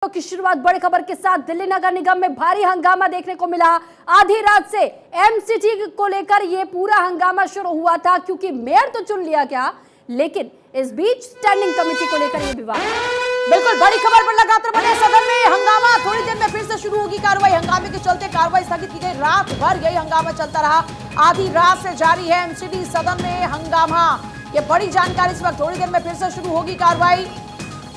की शुरुआत बड़ी खबर के साथ। दिल्ली नगर निगम में भारी हंगामा देखने को मिला। आधी रात से एमसीडी को लेकर यह पूरा हंगामा शुरू हुआ था, क्योंकि मेयर तो चुन लिया गया, लेकिन इस बीच स्टैंडिंग कमेटी को लेकर यह विवाद। बिल्कुल बड़ी खबर पर लगातार बने सदन में हंगामा। थोड़ी देर में फिर से शुरू होगी कार्रवाई। हंगामे के चलते कार्रवाई स्थगित की गई। रात भर यही हंगामा चलता रहा। आधी रात से जारी है एमसीडी सदन में हंगामा। ये बड़ी जानकारी इस वक्त। थोड़ी देर में फिर से शुरू होगी कार्रवाई।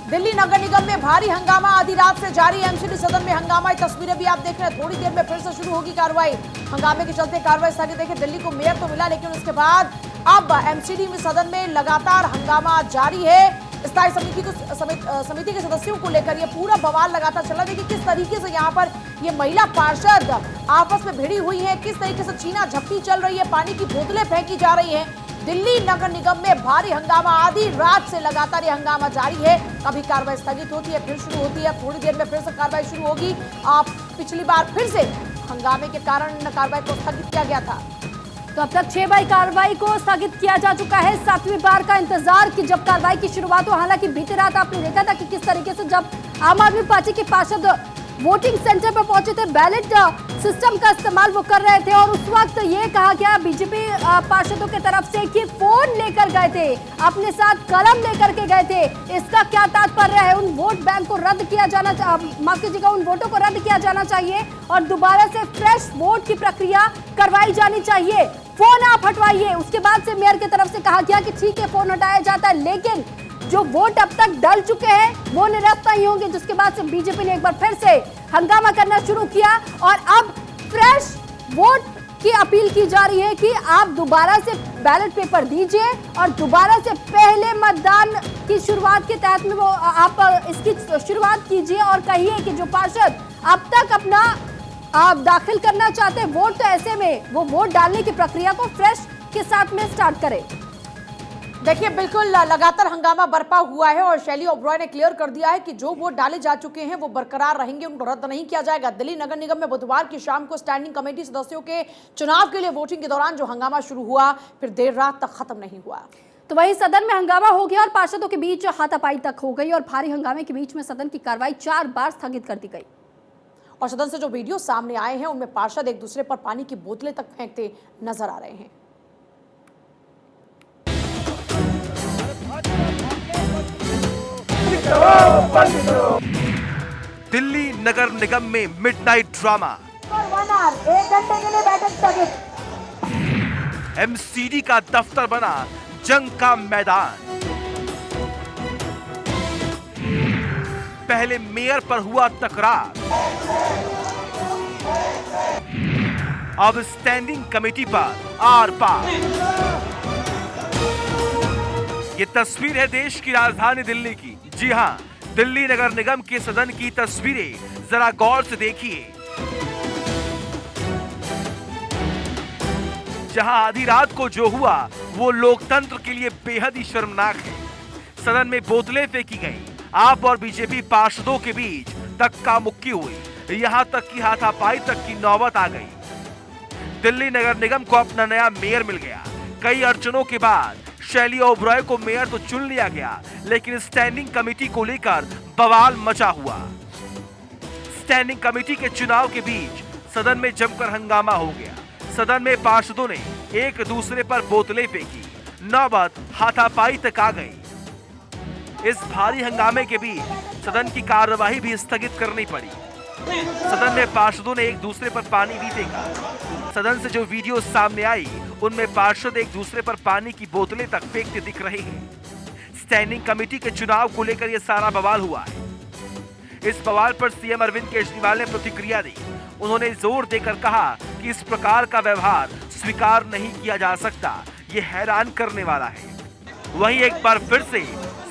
दिल्ली नगर निगम में भारी हंगामा। आधी रात से जारी एमसीडी सदन में हंगामा। तस्वीरें भी आप देख रहे हैं। थोड़ी देर में फिर से शुरू होगी कार्रवाई। हंगामे के चलते कार्रवाई स्थगित। देखिए, दिल्ली को मेयर तो मिला, लेकिन उसके बाद अब एमसीडी में सदन में लगातार हंगामा जारी है। स्थायी समिति के सदस्यों को लेकर ये पूरा बवाल लगातार चला। देखिए किस तरीके से यहाँ पर ये महिला पार्षद आपस में भिड़ी हुई है, किस तरीके से छीना झपटी चल रही है, पानी की बोतलें फेंकी जा रही हैं। दिल्ली नगर निगम में भारी हंगामा। आधी रात से लगातार ये हंगामा जारी है। कभी कार्रवाई स्थगित होती है, फिर शुरू होती है। थोड़ी देर में फिर से कार्रवाई शुरू होगी। पिछली बार फिर से हंगामे के कारण कार्रवाई को स्थगित किया गया था। तो अब तक 6 बार कार्रवाई को स्थगित किया जा चुका है। 7वीं बार का इंतजार कि जब कार्रवाई की शुरुआत हो। हालांकि बीती रात आपने देखा था कि किस तरीके से जब आम आदमी पार्टी के पार्षद वोटिंग सेंटर पर पहुंचे थे, बैलेट सिस्टम का इस्तेमाल वो कर रहे थे, और उस वक्त ये कहा गया बीजेपी पार्षदों की तरफ से कि फोन लेकर गए थे, अपने साथ कलम लेकर के गए थे। इसका क्या तात्पर्य है? उन वोट बैंक को रद्द किया जाना, माफ कीजिएगा, उन वोटों को रद्द किया जाना चाहिए और दोबारा से फ्रेश वोट की प्रक्रिया करवाई जानी चाहिए। फोन आप हटवाइए। उसके बाद से मेयर की तरफ से कहा गया कि ठीक है, फोन हटाया जाता है, लेकिन जो वोट अब तक डल चुके हैं वो निरस्त नहीं होंगे। जिसके बाद से बीजेपी ने एक बार फिर से हंगामा करना शुरू किया और अब फ्रेश वोट की अपील की जा रही है कि आप दोबारा से बैलेट पेपर दीजिए और दोबारा से पहले मतदान की शुरुआत के तहत में वो आप इसकी शुरुआत कीजिए और कहिए कि जो पार्षद अब तक अपना आप दाखिल करना चाहते हैं वोट, तो ऐसे में वो वोट डालने की प्रक्रिया को फ्रेश के साथ में स्टार्ट करें। देखिए, बिल्कुल लगातार हंगामा बरपा हुआ है और शैली ओबरॉय ने क्लियर कर दिया है कि जो वोट डाले जा चुके हैं वो बरकरार रहेंगे, उनको रद्द नहीं किया जाएगा। दिल्ली नगर निगम में बुधवार की शाम को स्टैंडिंग कमेटी सदस्यों के चुनाव के लिए वोटिंग के दौरान जो हंगामा शुरू हुआ, फिर देर रात तक खत्म नहीं हुआ। तो वहीं सदन में हंगामा हो गया और पार्षदों के बीच हाथापाई तक हो गई और भारी हंगामे के बीच में सदन की कार्रवाई 4 बार स्थगित कर दी गई। और सदन से जो वीडियो सामने आए हैं उनमें पार्षद एक दूसरे पर पानी की बोतलें तक फेंकते नजर आ रहे हैं। दिल्ली नगर निगम में मिडनाइट ड्रामा। 1 घंटे के लिए बैठक स्थगित। एमसीडी का दफ्तर बना जंग का मैदान। पहले मेयर पर हुआ टकरार, अब स्टैंडिंग कमेटी पर आर पार। ये तस्वीर है देश की राजधानी दिल्ली की। जी हां, दिल्ली नगर निगम के सदन की तस्वीरें जरा गौर से देखिए। जहां आधी रात को जो हुआ वो लोकतंत्र के लिए बेहद ही शर्मनाक है। सदन में बोतलें फेंकी गई, आप और बीजेपी पार्षदों के बीच धक्का मुक्की हुई, यहां तक कि हाथापाई तक की नौबत आ गई। दिल्ली नगर निगम को अपना नया मेयर मिल गया। कई अड़चनों के बाद शैली ओबरॉय को मेयर तो चुन लिया गया, लेकिन स्टैंडिंग कमेटी को लेकर बवाल मचा हुआ। स्टैंडिंग कमेटी के चुनाव के बीच सदन में जमकर हंगामा हो गया। सदन में पार्षदों ने एक दूसरे पर बोतलें फेंकी, नौबत हाथापाई तक आ गई। इस भारी हंगामे के बीच सदन की कार्यवाही भी स्थगित करनी पड़ी। सदन में पार्षदों ने एक दूसरे पर पानी भी फेंका। सदन से जो वीडियो सामने आई उनमें पार्षद एक दूसरे पर पानी की बोतलें तक फेंकते दिख रहे हैं। स्टैंडिंग कमेटी के चुनाव को लेकर यह सारा बवाल हुआ है। इस बवाल पर सीएम अरविंद केजरीवाल ने प्रतिक्रिया दी। उन्होंने जोर देकर कहा कि इस प्रकार का व्यवहार स्वीकार नहीं किया जा सकता, ये हैरान करने वाला है। वहीं एक बार फिर से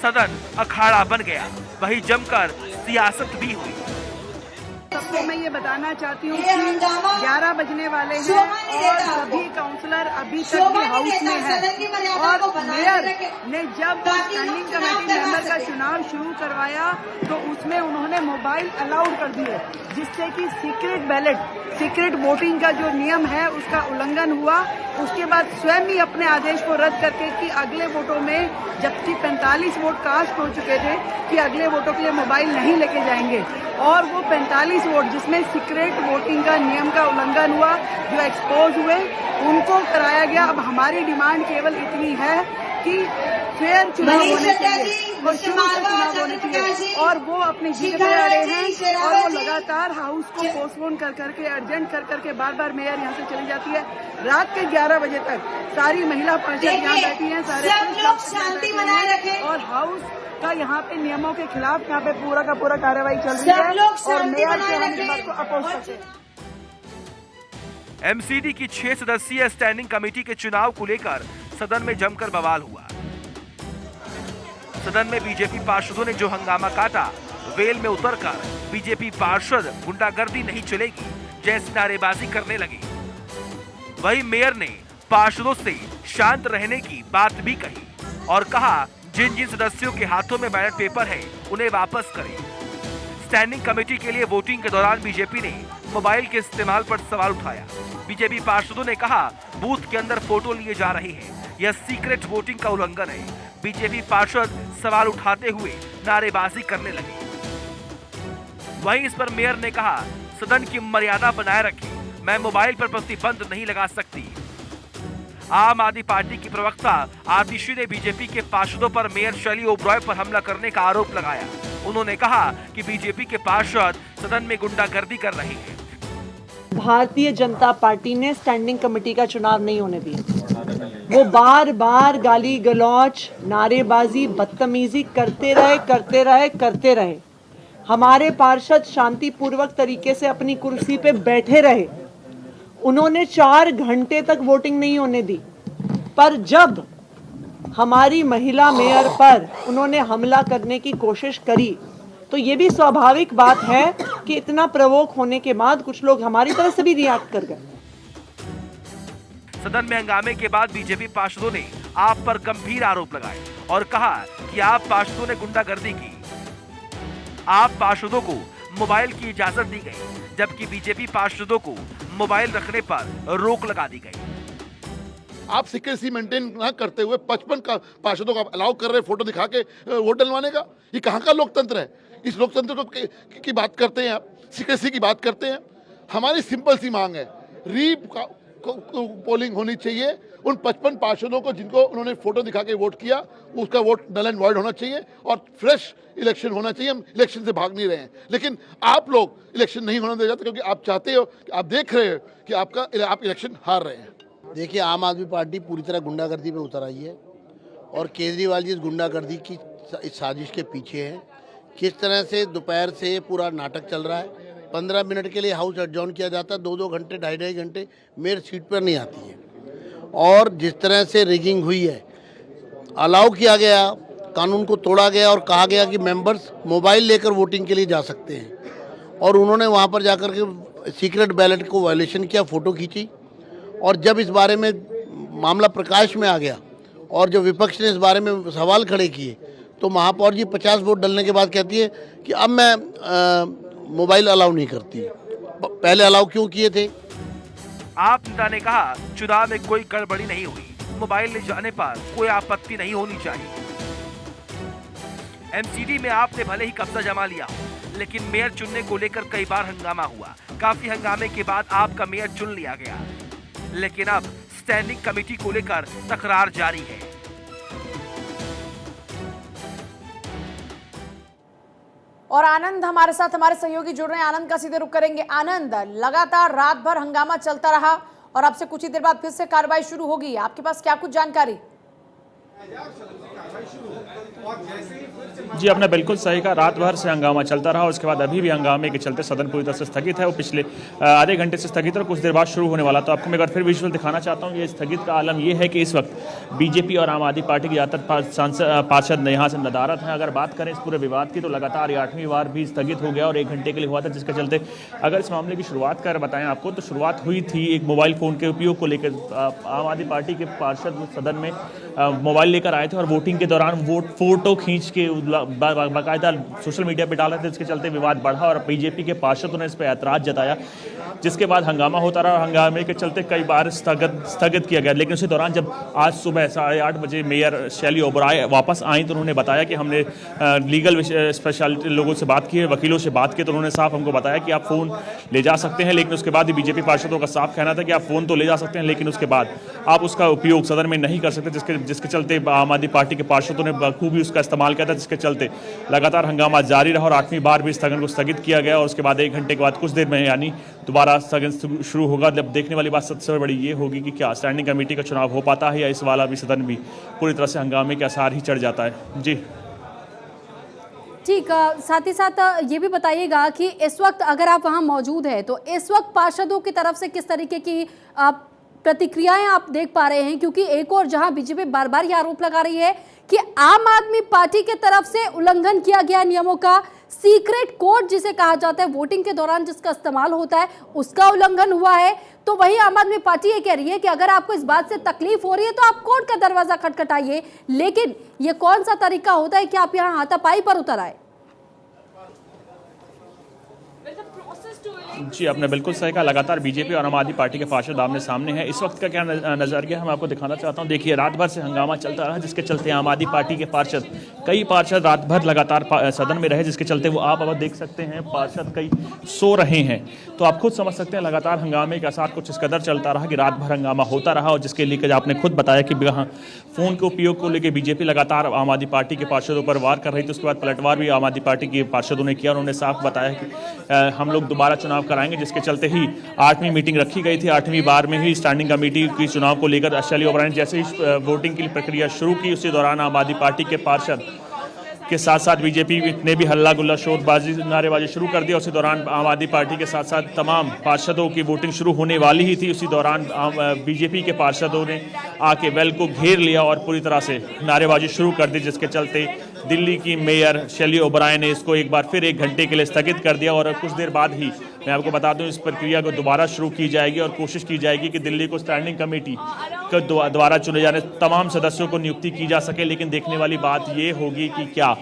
सदन अखाड़ा बन गया, वहीं जमकर सियासत भी हुई। सबको मैं ये बताना चाहती हूँ कि 11 बजने वाले हैं और सभी काउंसलर अभी तक भी हाउस में हैं और मेयर ने जब स्टैंडिंग कमेटी मेंबर का चुनाव शुरू करवाया तो उसमें उन्होंने मोबाइल अलाउड कर दिए। जिससे कि सीक्रेट वोटिंग का जो नियम है उसका उल्लंघन हुआ। उसके बाद स्वयं ही अपने आदेश को रद्द करके कि अगले वोटों में, जबकि 45 वोट कास्ट हो चुके थे, कि अगले वोटों के लिए मोबाइल नहीं लेके जाएंगे, और वो 45 वोट जिसमें सीक्रेट वोटिंग का नियम का उल्लंघन हुआ, जो एक्सपोज हुए, उनको कराया गया। अब हमारी डिमांड केवल इतनी है कि फेयर चुनाव होने चाहिए और चुनाव होने चाहिए, और वो अपनी जीत पे अड़े हैं और वो लगातार हाउस को पोस्टपोन कर करके, अर्जेंट कर करके बार मेयर यहाँ से चली जाती है। रात के 11 बजे तक सारी महिला पार्षद यहाँ बैठी हैं, सारे शांति बनाए रखें, और हाउस का यहाँ पे नियमों के खिलाफ यहाँ पे पूरा का पूरा कार्रवाई चल रही है और मेयर से बात को अपोज करते हैं। एमसीडी की 6 सदस्यीय स्टैंडिंग कमेटी के चुनाव को लेकर सदन में जमकर बवाल हुआ। सदन में बीजेपी पार्षदों ने जो हंगामा काटा, वेल में उतरकर बीजेपी पार्षद गुंडागर्दी नहीं चलेगी जैसी नारेबाजी करने लगे। वहीं मेयर ने पार्षदों से शांत रहने की बात भी कही और कहा जिन जिन सदस्यों के हाथों में बैलेट पेपर है उन्हें वापस करें। स्टैंडिंग कमेटी के लिए वोटिंग के दौरान बीजेपी ने मोबाइल के इस्तेमाल पर सवाल उठाया। बीजेपी पार्षदों ने कहा बूथ के अंदर फोटो लिए जा रहे हैं, यह सीक्रेट वोटिंग का उल्लंघन है। बीजेपी पार्षद सवाल उठाते हुए नारेबाजी करने लगे। वहीं इस पर मेयर ने कहा सदन की मर्यादा बनाए रखें, मैं मोबाइल पर प्रतिबंध नहीं लगा सकती। आम आदमी पार्टी की प्रवक्ता आतिशी ने बीजेपी के पार्षदों पर मेयर शैली ओबरॉय पर हमला करने का आरोप लगाया। उन्होंने कहा कि बीजेपी के पार्षद सदन में गुंडागर्दी कर रहे हैं। भारतीय जनता पार्टी ने स्टैंडिंग कमेटी का चुनाव नहीं होने दिया। वो बार बार गाली गलौच, नारेबाजी, बदतमीजी करते रहे। हमारे पार्षद शांतिपूर्वक तरीके से अपनी कुर्सी पे बैठे रहे। उन्होंने 4 घंटे तक वोटिंग नहीं होने दी, पर जब हमारी महिला मेयर पर उन्होंने हमला करने की कोशिश करी तो ये भी स्वाभाविक बात है कि इतना प्रवोक होने के बाद कुछ लोग हमारी तरफ से भी रिएक्ट कर गए। सदन में हंगामे के बाद बीजेपी पार्षदों ने आप पर गंभीर आरोप लगाए और कहा कि आप पार्षदों ने गुंडागर्दी की। आप पार्षदों को मोबाइल की इजाजत दी गई, जबकि बीजेपी पार्षदों को मोबाइल रखने पर रोक लगा दी गई। आप सिक्रेसी मेंटेन ना करते हुए 55 का पार्षदों को अलाउ कर रहे फोटो दिखा के वोट डलवाने का, ये कहाँ का लोकतंत्र है? इस लोकतंत्र की बात करते हैं आप, सिक्रेसी की बात करते हैं। हमारी सिंपल सी मांग है, री पोलिंग होनी चाहिए। उन 55 पार्षदों को जिनको उन्होंने फोटो दिखा के वोट किया, उसका वोट नल एंड वॉइड होना चाहिए और फ्रेश इलेक्शन होना चाहिए। हम इलेक्शन से भाग नहीं रहे हैं, लेकिन आप लोग इलेक्शन नहीं होने दे जाते क्योंकि आप चाहते हो कि आप देख रहे हो कि आप इलेक्शन हार रहे हैं। देखिए, आम आदमी पार्टी पूरी तरह गुंडागर्दी पे उतर आई है और केजरीवाल जी इस गुंडागर्दी की इस साजिश के पीछे हैं। किस तरह से दोपहर से पूरा नाटक चल रहा है। 15 मिनट के लिए हाउस एडजॉर्न किया जाता है, 2-2 घंटे, 2.5 घंटे मेयर सीट पर नहीं आती है। और जिस तरह से रिगिंग हुई है, अलाउ किया गया, कानून को तोड़ा गया और कहा गया कि मेंबर्स मोबाइल लेकर वोटिंग के लिए जा सकते हैं, और उन्होंने वहाँ पर जाकर के सीक्रेट बैलेट को वायलेशन किया, फ़ोटो खींची। और जब इस बारे में मामला प्रकाश में आ गया और जो विपक्ष ने इस बारे में सवाल खड़े किए, तो महापौर जी 50 वोट डलने के बाद कहती है कि अब मैं मोबाइल अलाउ नहीं करती। पहले अलाउ क्यों किए थे? आप नेता ने कहा चुनाव में कोई गड़बड़ी नहीं हुई, मोबाइल ले जाने पर कोई आपत्ति नहीं होनी चाहिए। एमसीडी में आपने भले ही कब्जा जमा लिया हो, लेकिन मेयर चुनने को लेकर कई बार हंगामा हुआ। काफी हंगामे के बाद आपका मेयर चुन लिया गया, लेकिन अब स्टैंडिंग कमेटी को लेकर तकरार जारी है। और आनंद हमारे साथ, हमारे सहयोगी जुड़ रहे हैं। आनंद का सीधे रुख करेंगे। आनंद, लगातार रात भर हंगामा चलता रहा और अब से कुछ ही देर बाद फिर से कार्रवाई शुरू होगी, आपके पास क्या कुछ जानकारी? जी, आपने बिल्कुल सही कहा, रात भर से हंगामा चलता रहा। उसके बाद अभी भी हंगामे के चलते सदन पूरी तरह से स्थगित है। वो पिछले आधे घंटे से स्थगित है और कुछ देर बाद शुरू होने वाला। तो आपको मैं एक बार फिर विजुअल दिखाना चाहता हूँ। ये स्थगित का आलम ये है कि इस वक्त बीजेपी और आम आदमी पार्टी के ज़्यादातर पार्षद यहाँ से नदारत हैं। अगर बात करें इस पूरे विवाद की, तो लगातार 8वीं बार भी स्थगित हो गया और 1 घंटे के लिए हुआ था, जिसके चलते अगर इस मामले की शुरुआत कर बताएं आपको, तो शुरुआत हुई थी एक मोबाइल फ़ोन के उपयोग को लेकर। आम आदमी पार्टी के पार्षद सदन में मोबाइल लेकर आए थे और वोटिंग के दौरान वो फोटो खींच के बाकायदा सोशल मीडिया पे डाला था, जिसके चलते विवाद बढ़ा और बीजेपी के पार्षदों ने इस पर ऐतराज़ जताया, जिसके बाद हंगामा होता रहा और हंगामे के चलते कई बार स्थगित किया गया। लेकिन उसी दौरान जब आज सुबह 8:30 बजे मेयर शैली ओबराय वापस आई तो उन्होंने बताया कि हमने लीगल स्पेशलिटी लोगों से बात की है, वकीलों से बात की, तो उन्होंने साफ हमको बताया कि आप फ़ोन ले जा सकते हैं। लेकिन उसके बाद ही बीजेपी पार्षदों का साफ कहना था कि आप फ़ोन तो ले जा सकते हैं, लेकिन उसके बाद आप उसका उपयोग सदन में नहीं कर सकते, जिसके चलते आम आदमी पार्टी के पार्षदों ने बखूबी उसका इस्तेमाल किया था, जिसके चलते लगातार हंगामा जारी रहा और 8वीं बार भी स्थगन को स्थगित किया गया। और उसके बाद 1 घंटे के बाद कुछ देर में यानी दोबारा स्थगन शुरू होगा। जब देखने वाली बात सबसे बड़ी ये होगी कि क्या स्टैंडिंग कमेटी का चुनाव हो पाता है या इस वाला भी सदन भी पूरी तरह से हंगामे के आसार ही चढ़ जाता है। जी ठीक, साथ ही साथ ये भी बताइएगा कि इस वक्त अगर आप वहां मौजूद हैं तो इस वक्त पार्षदों की तरफ से किस तरीके की प्रतिक्रियाएं आप देख पा रहे हैं, क्योंकि एक और जहां बीजेपी बार बार ये आरोप लगा रही है कि आम आदमी पार्टी के तरफ से उल्लंघन किया गया नियमों का, सीक्रेट कोड जिसे कहा जाता है वोटिंग के दौरान जिसका इस्तेमाल होता है उसका उल्लंघन हुआ है, तो वही आम आदमी पार्टी ये कह रही है कि अगर आपको इस बात से तकलीफ हो रही है तो आप कोर्ट का दरवाजा खटखटाइए। लेकिन ये कौन सा तरीका होता है कि आप यहाँ हाथापाई पर उतर आए? जी, आपने बिल्कुल सही कहा। लगातार बीजेपी और आम आदमी पार्टी के पार्षद आमने सामने हैं। इस वक्त का क्या नजरिया हम आपको दिखाना चाहता हूं। देखिए, रात भर से हंगामा चलता रहा, जिसके चलते आम आदमी पार्टी के पार्षद कई पार्षद रात भर लगातार सदन में रहे, जिसके चलते वो आप अब देख सकते हैं पार्षद कई सो रहे हैं। तो आप खुद समझ सकते हैं लगातार हंगामे के साथ कुछ इस कदर चलता रहा कि रात भर हंगामा होता रहा, और जिसके लिए आपने खुद बताया कि यहाँ फोन के उपयोग को लेकर बीजेपी लगातार आम आदमी पार्टी के पार्षदों पर वार कर रही थी। उसके बाद पलटवार भी आम आदमी पार्टी के पार्षदों ने किया। उन्होंने साफ बताया कि हम लोग दोबारा चुनाव कराएंगे, जिसके चलते ही 8वीं मीटिंग रखी गई थी। 8वीं बार में ही स्टैंडिंग कमेटी की चुनाव को लेकर शैली ओबराय ने जैसे ही वोटिंग की प्रक्रिया शुरू की, उसी दौरान आम आदमी पार्टी के पार्षद के साथ साथ बीजेपी ने भी हल्ला गुल्ला शोरबाजी नारेबाजी शुरू कर दिया। उसी दौरान आम आदमी पार्टी के साथ साथ तमाम पार्षदों की वोटिंग शुरू होने वाली ही थी। उसी दौरान बीजेपी के पार्षदों ने आके वेल को घेर लिया और पूरी तरह से नारेबाजी शुरू कर दी, जिसके चलते दिल्ली की मेयर शैली ओबराय ने इसको एक बार फिर 1 घंटे के लिए स्थगित कर दिया। और कुछ देर बाद ही मैं आपको बता दूं इस प्रक्रिया को दोबारा शुरू की जाएगी और कोशिश की जाएगी कि दिल्ली को स्टैंडिंग कमेटी के द्वारा चुने जाने तमाम सदस्यों को नियुक्ति की जा सके। लेकिन देखने वाली बात ये होगी कि क्या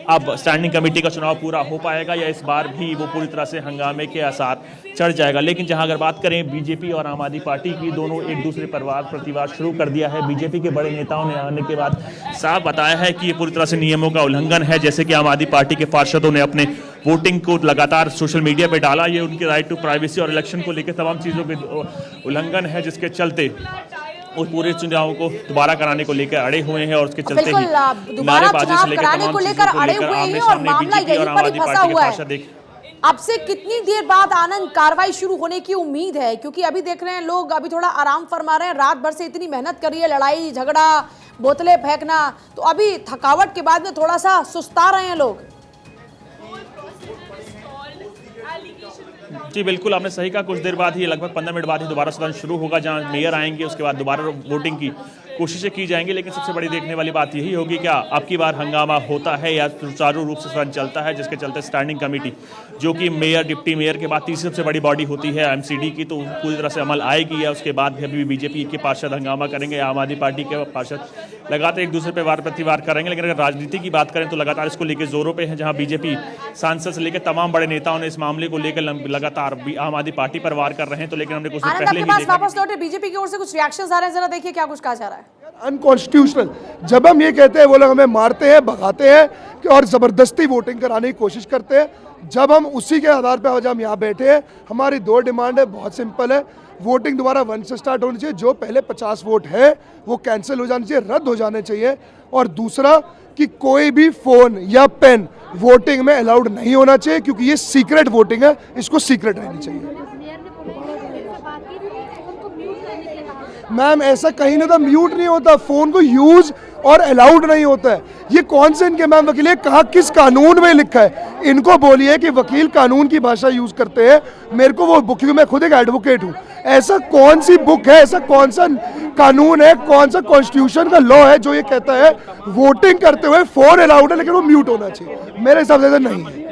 अब स्टैंडिंग कमेटी का चुनाव पूरा हो पाएगा या इस बार भी वो पूरी तरह से हंगामे के आसार चढ़ जाएगा। लेकिन जहां अगर बात करें बीजेपी और आम आदमी पार्टी की, दोनों एक दूसरे पर प्रतिवाद शुरू कर दिया है। बीजेपी के बड़े नेताओं ने आने के बाद साफ बताया है कि ये पूरी तरह से नियमों का उल्लंघन है। जैसे कि आम आदमी पार्टी के पार्षदों ने अपने वोटिंग को लगातार सोशल मीडिया पे डाला, ये उनके राइट टू प्राइवेसी और इलेक्शन को लेकर तमाम चीज़ों के उल्लंघन है, जिसके चलते वो पूरे चुनाव को दोबारा कराने को लेकर अड़े हुए हैं। और उसके चलते ही नारेबाजी से लेकर तमाम चीजों को लेकर आमने सामने बीजेपी और आम आदमी पार्टी के पार्षद अब से कितनी देर बाद आनंद कार्रवाई शुरू होने की उम्मीद है? क्योंकि अभी देख रहे हैं लोग अभी थोड़ा आराम फरमा रहे हैं, रात भर से इतनी मेहनत करी है, लड़ाई झगड़ा बोतलें फेंकना, तो अभी थकावट के बाद में थोड़ा सा सुस्ता रहे हैं लोग। जी बिल्कुल, आपने सही कहा। कुछ देर बाद ही लगभग 15 मिनट बाद ही दोबारा सदन शुरू होगा, जहां मेयर आएंगे, उसके बाद दोबारा वोटिंग की कोशिशें की जाएंगी। लेकिन सबसे बड़ी देखने वाली बात यही होगी क्या अब की बार हंगामा होता है या सुचारू रूप से सदन चलता है, जिसके चलते स्टैंडिंग कमेटी जो कि मेयर डिप्टी मेयर के बाद तीसरी सबसे बड़ी बॉडी होती है एमसीडी की, तो पूरी तरह से अमल आएगी या उसके बाद भी अभी बीजेपी के पार्षद हंगामा करेंगे या आम आदमी पार्टी के पार्षद लगातार एक दूसरे पर वार प्रतिवार करेंगे। लेकिन अगर राजनीति की बात करें तो लगातार इसको लेकर जोरों पे है, जहां बीजेपी सांसद से लेकर तमाम बड़े नेताओं ने इस मामले को लेकर लगातार आम आदमी पार्टी पर वार कर रहे हैं। तो लेकिन हमने कुछ पहले ही देखा वापस लौटे बीजेपी की ओर से कुछ रिएक्शंस आ रहे हैं, जरा देखिए क्या कुछ कहा जा रहा है। अनकॉन्स्टिट्यूशनल जब हम ये कहते हैं वो लोग हमें मारते हैं, भगाते हैं कि और जबरदस्ती वोटिंग कराने की कोशिश करते हैं। जब हम उसी के आधार पर आज हम यहाँ बैठे हैं, हमारी 2 डिमांड है, बहुत सिंपल है। वोटिंग दोबारा 1 से स्टार्ट होनी चाहिए, जो पहले 50 वोट है वो कैंसिल हो जाने चाहिए, रद्द हो जाने चाहिए। और दूसरा कि कोई भी फोन या पेन वोटिंग में अलाउड नहीं होना चाहिए, क्योंकि ये सीक्रेट वोटिंग है, इसको सीक्रेट रहनी चाहिए। मैम ऐसा कहीं ना था, म्यूट नहीं होता, फोन को यूज और अलाउड नहीं होता है। ये कौन से इनके मैम वकील है, कहाँ किस कानून में लिखा है? इनको बोलिए कि वकील कानून की भाषा यूज करते हैं। मेरे को वो बुक, मैं खुद एक एडवोकेट हूँ, ऐसा कौन सी बुक है, ऐसा कौन सा कानून है, कौन सा कॉन्स्टिट्यूशन का लॉ है जो ये कहता है वोटिंग करते हुए फोन अलाउड है लेकिन वो म्यूट होना चाहिए? मेरे हिसाब से नहीं है।